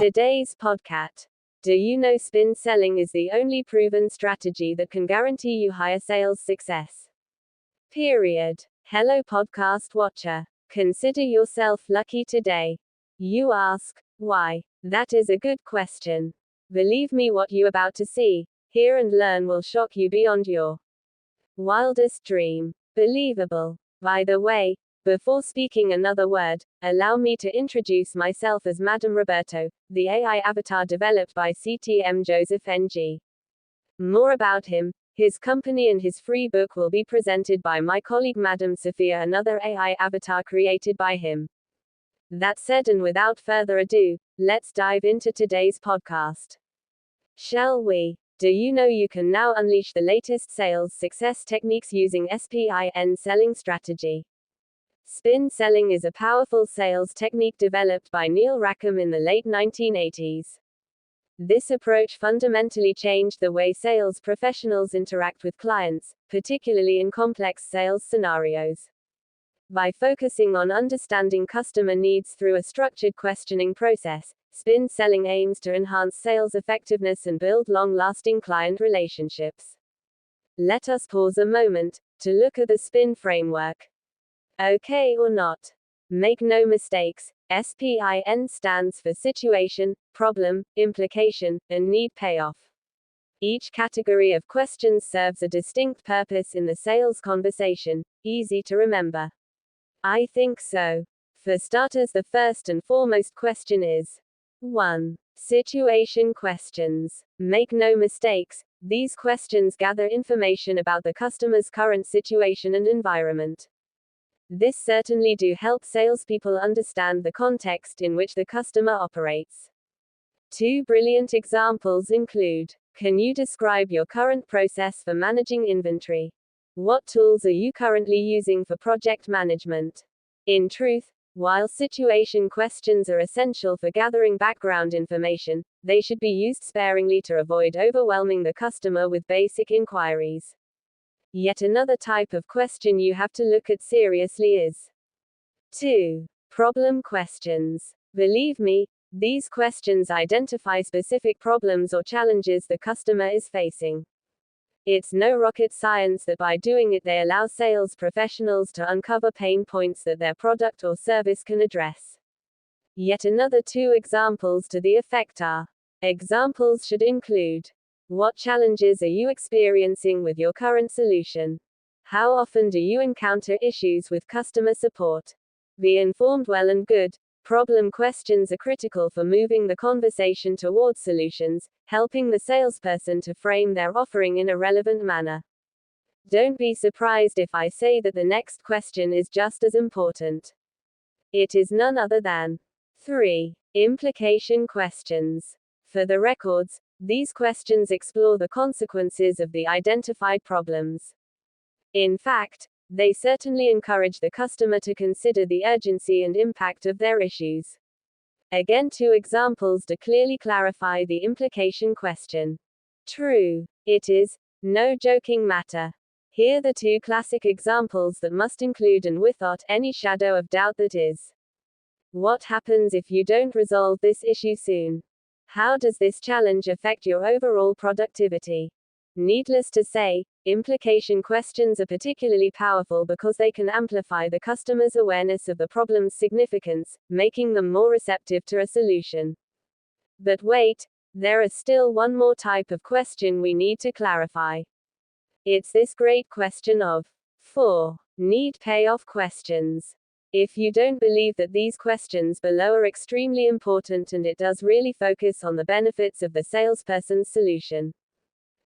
Today's podcast. Do you know spin selling is the only proven strategy that can guarantee you higher sales success? Period. Hello, podcast watcher. Consider yourself lucky today. You ask, why? That is a good question. Believe me, what you about to see, hear, and learn will shock you beyond your wildest dream. Believable. By the way, before speaking another word, allow me to introduce myself as Madame Roberto, the AI avatar developed by CTM Joseph NG. More about him, his company, and his free book will be presented by my colleague Madame Sophia, another AI avatar created by him. That said, and without further ado, let's dive into today's podcast. Shall we? Do you know you can now unleash the latest sales success techniques using SPIN selling strategy? Spin selling is a powerful sales technique developed by Neil Rackham in the late 1980s. This approach fundamentally changed the way sales professionals interact with clients, particularly in complex sales scenarios. By focusing on understanding customer needs through a structured questioning process, spin selling aims to enhance sales effectiveness and build long-lasting client relationships. Let us pause a moment to look at the SPIN framework. Okay or not? Make no mistakes, SPIN stands for situation, problem, implication, and need payoff. Each category of questions serves a distinct purpose in the sales conversation. Easy to remember? I think so. For starters, the first and foremost question is 1. Situation questions. Make no mistakes, these questions gather information about the customer's current situation and environment. This certainly do help salespeople understand the context in which the customer operates. 2 brilliant examples include: can you describe your current process for managing inventory? What tools are you currently using for project management? In truth, while situation questions are essential for gathering background information, they should be used sparingly to avoid overwhelming the customer with basic inquiries. Yet another type of question you have to look at seriously is 2. Problem questions. Believe me, these questions identify specific problems or challenges the customer is facing. It's no rocket science that by doing it they allow sales professionals to uncover pain points that their product or service can address. Yet another 2 examples to the effect are: examples should include: what challenges are you experiencing with your current solution? How often do you encounter issues with customer support? Be informed. Well and good. Problem questions are critical for moving the conversation towards solutions, helping the salesperson to frame their offering in a relevant manner. Don't be surprised if I say that the next question is just as important. It is none other than 3. Implication questions. For the records, these questions explore the consequences of the identified problems. In fact, they certainly encourage the customer to consider the urgency and impact of their issues. Again, 2 examples to clearly clarify the implication question. True. It is no joking matter. Here are the 2 classic examples that must include, and without any shadow of doubt, that is: what happens if you don't resolve this issue soon? How does this challenge affect your overall productivity? Needless to say, implication questions are particularly powerful because they can amplify the customer's awareness of the problem's significance, making them more receptive to a solution. But wait, there is still one more type of question we need to clarify. It's this great question of 4. Need payoff questions. If you don't believe that these questions below are extremely important, and it does really focus on the benefits of the salesperson's solution.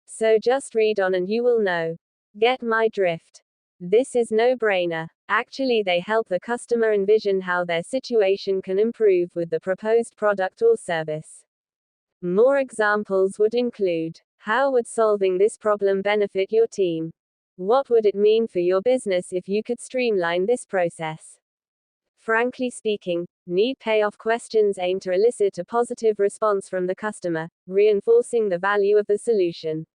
So just read on and you will know. Get my drift? This is no-brainer. Actually, they help the customer envision how their situation can improve with the proposed product or service. More examples would include: how would solving this problem benefit your team? What would it mean for your business if you could streamline this process? Frankly speaking, need payoff questions aim to elicit a positive response from the customer, reinforcing the value of the solution.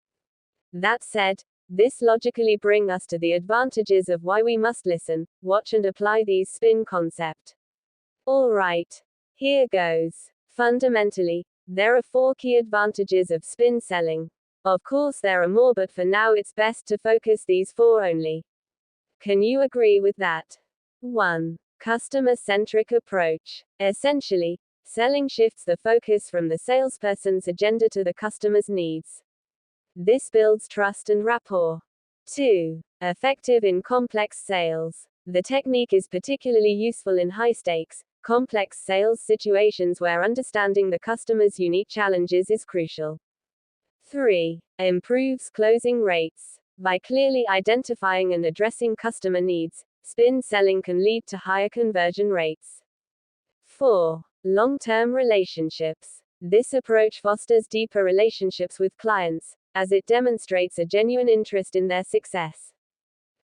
That said, this logically brings us to the advantages of why we must listen, watch, and apply these SPIN concept. Alright. Here goes. Fundamentally, there are 4 key advantages of spin selling. Of course, there are more, but for now it's best to focus these 4 only. Can you agree with that? 1. Customer-centric approach. Essentially, selling shifts the focus from the salesperson's agenda to the customer's needs. This builds trust and rapport. 2. Effective in complex sales. The technique is particularly useful in high-stakes, complex sales situations where understanding the customer's unique challenges is crucial. 3. Improves closing rates. By clearly identifying and addressing customer needs, spin selling can lead to higher conversion rates. 4. Long-term relationships. This approach fosters deeper relationships with clients, as it demonstrates a genuine interest in their success.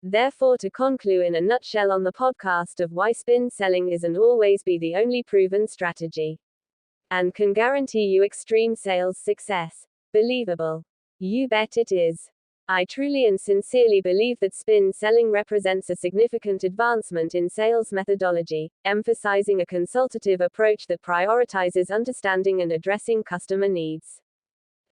Therefore, to conclude in a nutshell on the podcast of why spin selling is and always be the only proven strategy, and can guarantee you extreme sales success. Believable. You bet it is. I truly and sincerely believe that spin selling represents a significant advancement in sales methodology, emphasizing a consultative approach that prioritizes understanding and addressing customer needs.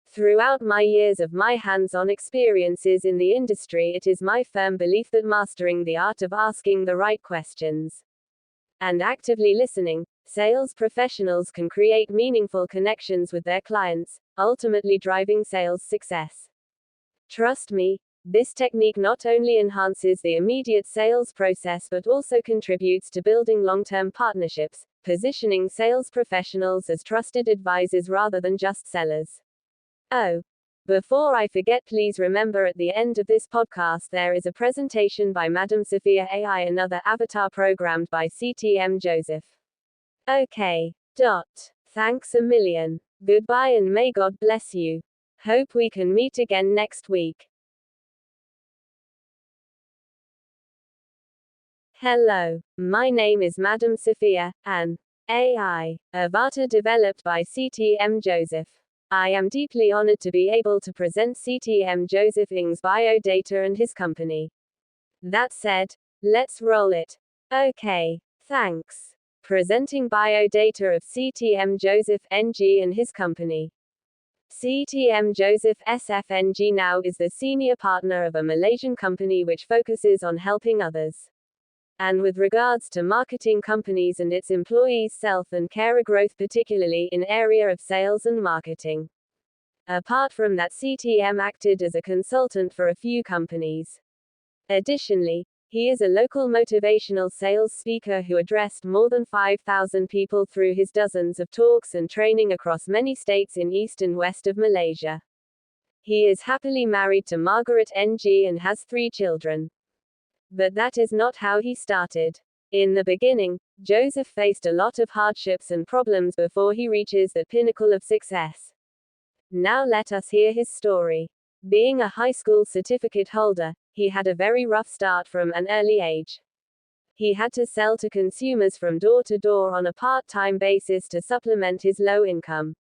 Throughout my years of my hands-on experiences in the industry, it is my firm belief that mastering the art of asking the right questions and actively listening, sales professionals can create meaningful connections with their clients, ultimately driving sales success. Trust me, this technique not only enhances the immediate sales process but also contributes to building long-term partnerships, positioning sales professionals as trusted advisors rather than just sellers. Oh, before I forget, please remember at the end of this podcast there is a presentation by Madam Sophia AI, another avatar programmed by CTM Joseph. Okay. Thanks a million. Goodbye and may God bless you. Hope we can meet again next week. Hello, my name is Madam Sophia, an AI avatar developed by CTM Joseph. I am deeply honored to be able to present CTM Joseph Ng's biodata and his company. That said, let's roll it. Okay, thanks. Presenting biodata of CTM Joseph NG and his company. CTM Joseph SFNG now is the senior partner of a Malaysian company which focuses on helping others. And with regards to marketing companies and its employees' self and care growth, particularly in area of sales and marketing. Apart from that, CTM acted as a consultant for a few companies. Additionally, he is a local motivational sales speaker who addressed more than 5,000 people through his dozens of talks and training across many states in east and west of Malaysia. He is happily married to Margaret NG and has 3 children. But that is not how he started. In the beginning, Joseph faced a lot of hardships and problems before he reaches the pinnacle of success. Now let us hear his story. Being a high school certificate holder, he had a very rough start from an early age. He had to sell to consumers from door to door on a part-time basis to supplement his low income.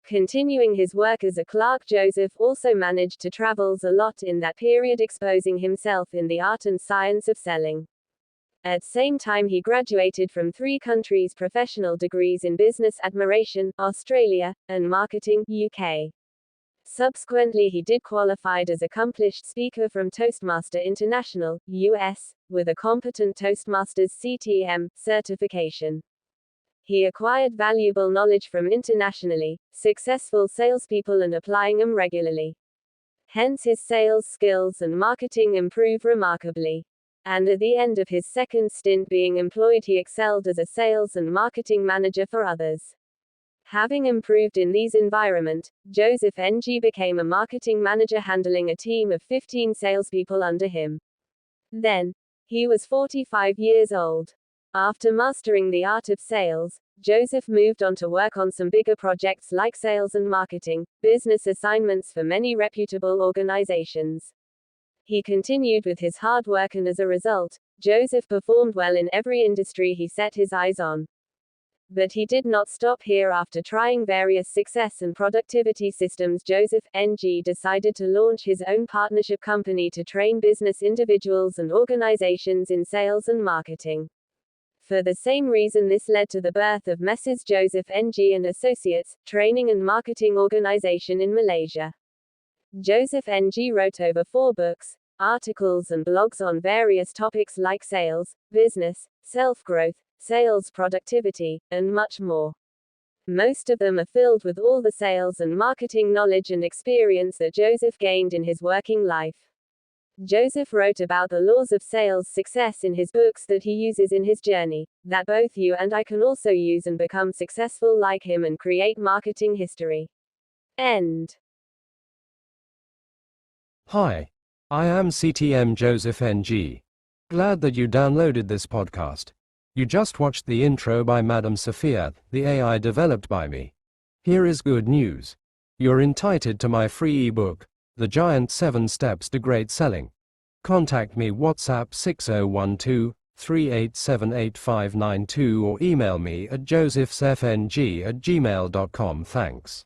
Continuing his work as a clerk, Joseph also managed to travel a lot in that period, exposing himself in the art and science of selling. At same time, he graduated from 3 countries professional degrees in business administration, Australia, and marketing, UK. Subsequently, he did qualified as accomplished speaker from Toastmaster International, US, with a competent Toastmasters CTM certification. He acquired valuable knowledge from internationally successful salespeople and applying them regularly. Hence his sales skills and marketing improved remarkably. And at the end of his second stint being employed, he excelled as a sales and marketing manager for others. Having improved in these environment, Joseph NG became a marketing manager handling a team of 15 salespeople under him. Then, he was 45 years old. After mastering the art of sales, Joseph moved on to work on some bigger projects like sales and marketing, business assignments for many reputable organizations. He continued with his hard work, and as a result, Joseph performed well in every industry he set his eyes on. But he did not stop here. After trying various success and productivity systems, Joseph NG decided to launch his own partnership company to train business individuals and organizations in sales and marketing. For the same reason, this led to the birth of Messrs. Joseph Ng and Associates, training and marketing organization in Malaysia. Joseph Ng wrote over 4 books, articles and blogs on various topics like sales, business, self-growth, sales productivity, and much more. Most of them are filled with all the sales and marketing knowledge and experience that Joseph gained in his working life. Joseph wrote about the laws of sales success in his books that he uses in his journey, that both you and I can also use and become successful like him and create marketing history. End. Hi, I am CTM Joseph NG. Glad that you downloaded this podcast. You just watched the intro by Madam Sophia, the AI developed by me. Here is good news. You're entitled to my free ebook, The Giant 7 Steps to Great Selling. Contact me WhatsApp 6012-3878-592 or email me at josephsfng@gmail.com. Thanks.